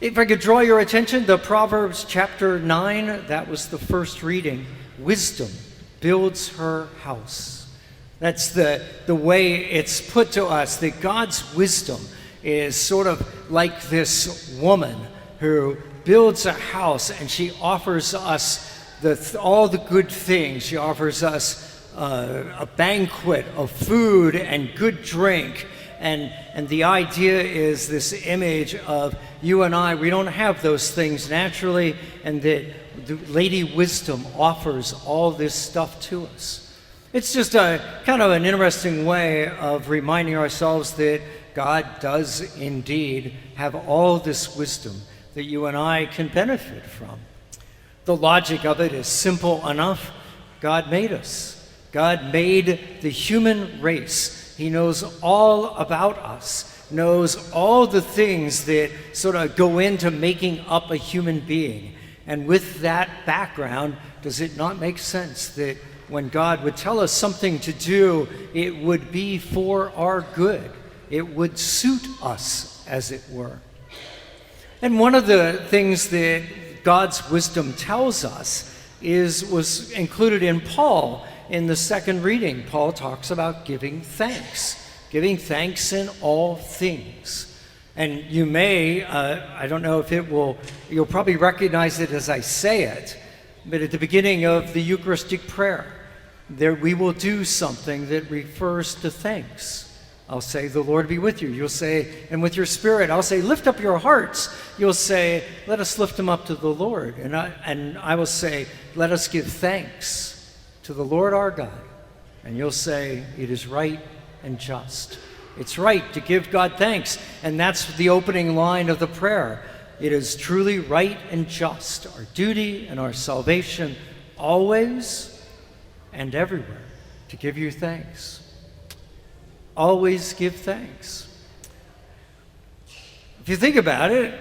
If I could draw your attention to Proverbs chapter 9, that was the first reading. Wisdom builds her house. That's the way it's put to us, that God's wisdom is sort of like this woman who builds a house, and she offers us all the good things. She offers us a banquet of food and good drink. And the idea is this image of you and I, we don't have those things naturally, and that the Lady Wisdom offers all this stuff to us. It's just a kind of an interesting way of reminding ourselves that God does indeed have all this wisdom that you and I can benefit from. The logic of it is simple enough. God made us. God made the human race. He knows all about us, knows all the things that sort of go into making up a human being. And with that background, does it not make sense that when God would tell us something to do, it would be for our good? It would suit us, as it were. And one of the things that God's wisdom tells us was included in Paul. In the second reading, Paul talks about giving thanks in all things. And you may, I don't know if you'll probably recognize it as I say it, but at the beginning of the Eucharistic prayer, there we will do something that refers to thanks. I'll say, the Lord be with you. You'll say, and with your spirit. I'll say, lift up your hearts. You'll say, let us lift them up to the Lord. And I will say, let us give thanks to the Lord our God. And you'll say, it is right and just. It's right to give God thanks. And that's the opening line of the prayer. It is truly right and just, our duty and our salvation, always and everywhere, to give you thanks. Always give thanks. If you think about it,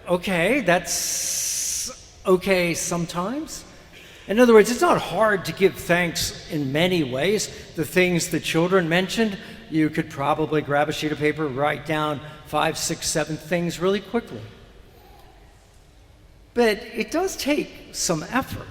okay, that's okay sometimes. In other words, it's not hard to give thanks in many ways. The things the children mentioned, you could probably grab a sheet of paper, write down 5, 6, 7 things really quickly. But it does take some effort.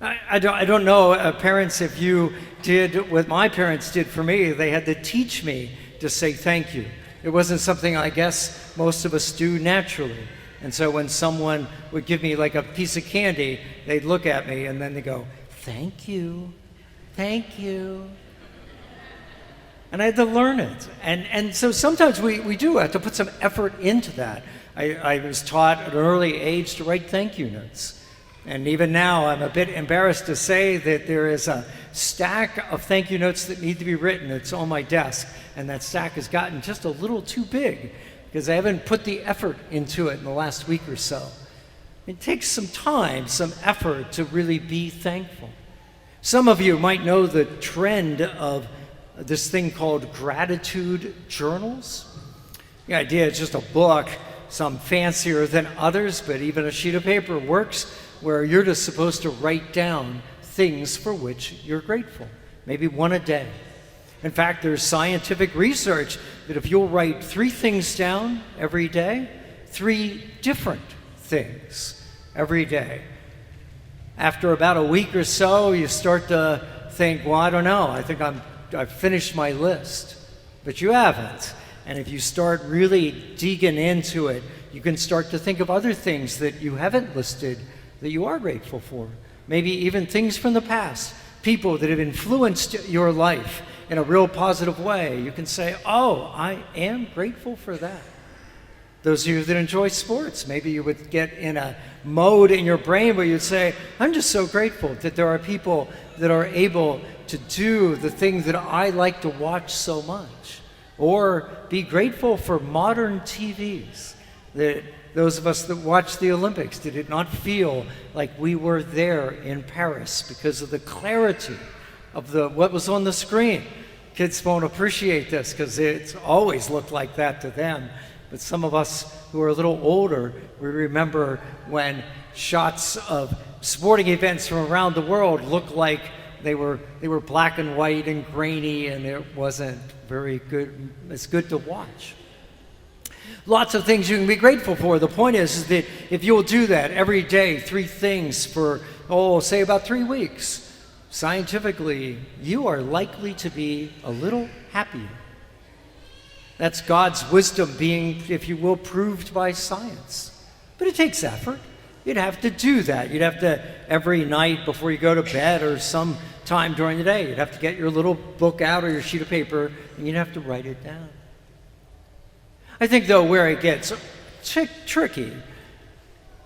I don't know, parents, if you did what my parents did for me. They had to teach me to say thank you. It wasn't something I guess most of us do naturally. And so when someone would give me like a piece of candy, they'd look at me and then they go, thank you, thank you. And I had to learn it. And so sometimes we do have to put some effort into that. I was taught at an early age to write thank you notes. And even now, I'm a bit embarrassed to say that there is a stack of thank you notes that need to be written. It's on my desk, and that stack has gotten just a little too big because I haven't put the effort into it in the last week or so. It takes some time, some effort to really be thankful. Some of you might know the trend of this thing called gratitude journals. The idea is just a book, some fancier than others, but even a sheet of paper works, where you're just supposed to write down things for which you're grateful, maybe one a day. In fact, there's scientific research that if you'll write 3 things down every day, 3 different things every day, after about a week or so, you start to think, well, I don't know, I think I've finished my list. But you haven't. And if you start really digging into it, you can start to think of other things that you haven't listed that you are grateful for. Maybe even things from the past, people that have influenced your life in a real positive way. You can say, oh, I am grateful for that. Those of you that enjoy sports, maybe you would get in a mode in your brain where you'd say, I'm just so grateful that there are people that are able to do the things that I like to watch so much. Or be grateful for modern TVs, that those of us that watched the Olympics, did it not feel like we were there in Paris because of the clarity of what was on the screen? Kids won't appreciate this because it's always looked like that to them. But some of us who are a little older, we remember when shots of sporting events from around the world looked like they were black and white and grainy, and it wasn't very good. It's good to watch. Lots of things you can be grateful for. The point is that if you'll do that every day, 3 things for, say about 3 weeks, scientifically, you are likely to be a little happier. That's God's wisdom being, if you will, proved by science. But it takes effort. You'd have to do that. You'd have to, every night before you go to bed or some time during the day, you'd have to get your little book out or your sheet of paper, and you'd have to write it down. I think, though, where it gets tricky,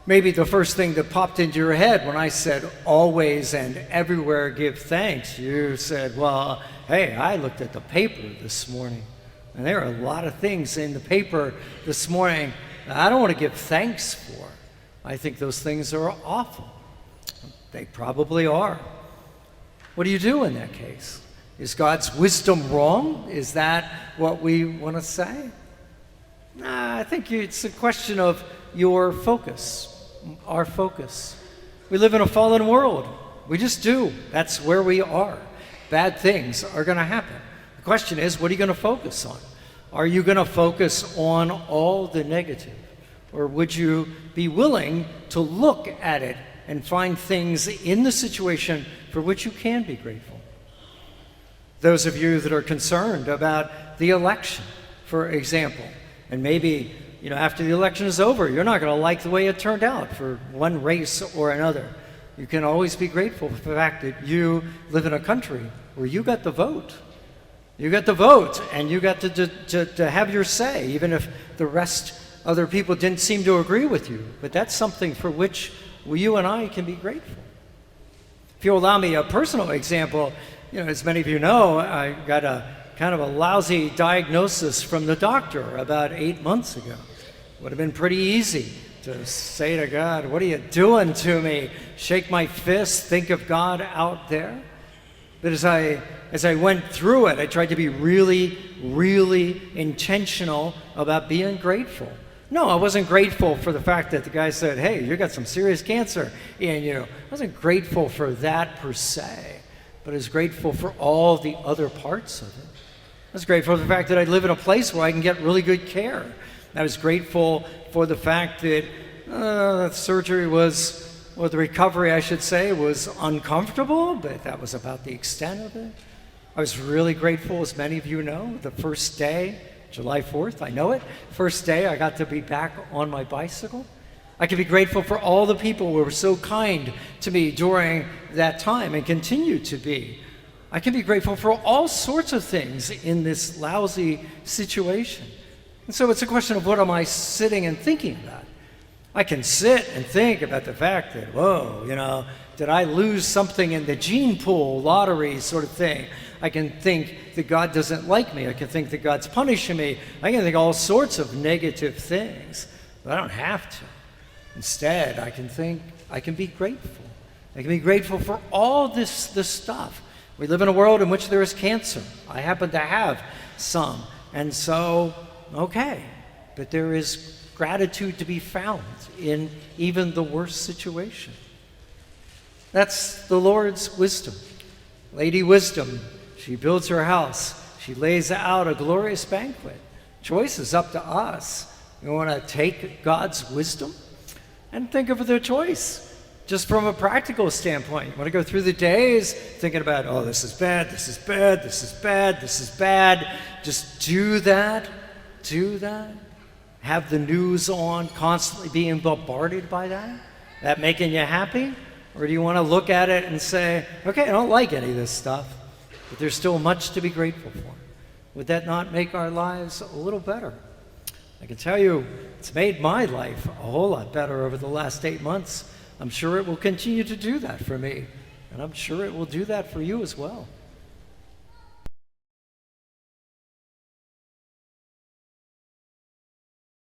maybe the first thing that popped into your head when I said always and everywhere give thanks, you said, well, hey, I looked at the paper this morning, and there are a lot of things in the paper this morning that I don't want to give thanks for. I think those things are awful. They probably are. What do you do in that case? Is God's wisdom wrong? Is that what we want to say? Nah, I think it's a question of your focus, our focus. We live in a fallen world. We just do. That's where we are. Bad things are going to happen. The question is, what are you going to focus on? Are you going to focus on all the negative? Or would you be willing to look at it and find things in the situation for which you can be grateful? Those of you that are concerned about the election, for example, and maybe, after the election is over, you're not going to like the way it turned out for one race or another. You can always be grateful for the fact that you live in a country where you got the vote. You got the vote, and you got to have your say, even if the rest, other people didn't seem to agree with you. But that's something for which you and I can be grateful. If you allow me a personal example, as many of you know, I got a kind of a lousy diagnosis from the doctor about 8 months ago. Would have been pretty easy to say to God, what are you doing to me? Shake my fist, think of God out there. But as I went through it, I tried to be really, really intentional about being grateful. No, I wasn't grateful for the fact that the guy said, hey, you got some serious cancer in you. I wasn't grateful for that per se, but I was grateful for all the other parts of it. I was grateful for the fact that I live in a place where I can get really good care. I was grateful for the fact that surgery was, or the recovery, I should say, was uncomfortable, but that was about the extent of it. I was really grateful, as many of you know, the first day, July 4th, I know it, first day I got to be back on my bicycle. I can be grateful for all the people who were so kind to me during that time and continue to be. I can be grateful for all sorts of things in this lousy situation. And so it's a question of what am I sitting and thinking about? I can sit and think about the fact that, did I lose something in the gene pool lottery sort of thing? I can think that God doesn't like me. I can think that God's punishing me. I can think all sorts of negative things, but I don't have to. Instead, I can be grateful. I can be grateful for all this stuff. We live in a world in which there is cancer. I happen to have some. And so, okay. But there is gratitude to be found in even the worst situation. That's the Lord's wisdom. Lady Wisdom, she builds her house. She lays out a glorious banquet. Choice is up to us. We want to take God's wisdom and think of the choice. Just from a practical standpoint, you want to go through the days thinking about, this is bad, this is bad, this is bad, this is bad. Just do that. Have the news on, constantly being bombarded by that. That making you happy? Or do you want to look at it and say, okay, I don't like any of this stuff, but there's still much to be grateful for. Would that not make our lives a little better? I can tell you, it's made my life a whole lot better over the last 8 months. I'm sure it will continue to do that for me, and I'm sure it will do that for you as well.